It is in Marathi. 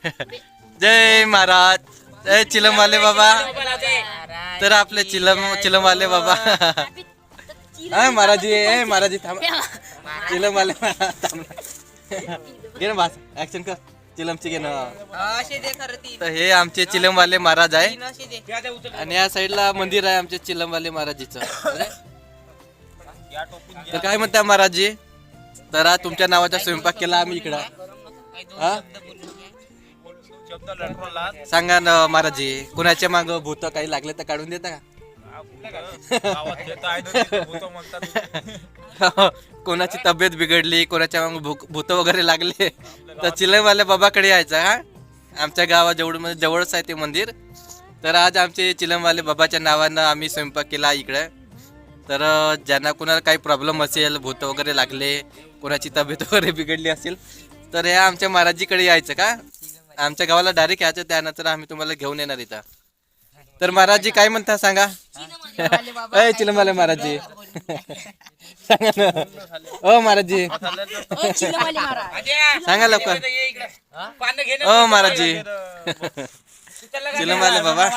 जय महाराज, जय चिलमवाले बाबा. तर आपले चिलमवाले बाबा. महाराजी महाराजी थांबा. चिलमवाले घे ना भास ऍक्शन कर. चिलमची घे ना. तर हे आमचे चिलमवाले महाराज आहे आणि या साईडला मंदिर आहे आमचे चिलमवाले महाराजीचं. तर काय म्हणता महाराजी? तर आज तुमच्या नावाचा स्वयंपाक केला आम्ही इकडं. सांगा ना महाराजी, कुणाच्या माग भूत काही लागले तर काढून देता का? कोणाची तब्येत बिघडली, कोणाच्या माग भूत वगैरे लागले तर चिलमवाले बाबाकडे यायचं. हा, आमच्या गावा जवळच आहे ते मंदिर. तर आज आमचे चिलमवाले बाबाच्या नावानं आम्ही स्वयंपाक केला इकडे. तर ज्यांना कोणाला काही प्रॉब्लेम असेल, भूत वगैरे लागले, कोणाची तब्येत वगैरे बिघडली असेल तर या आमच्या महाराजीकडे यायचं का? आमच्या गावाला डायरेक्ट यायचं, त्यानंतर आम्ही तुम्हाला घेऊन येणार इथं. तर महाराजी काय म्हणता सांगा. अय चिलमवाले महाराजी सांगा ना. ओ महाराजी सांगा लवकर. ओ महाराजी चिलमवाले बाबा.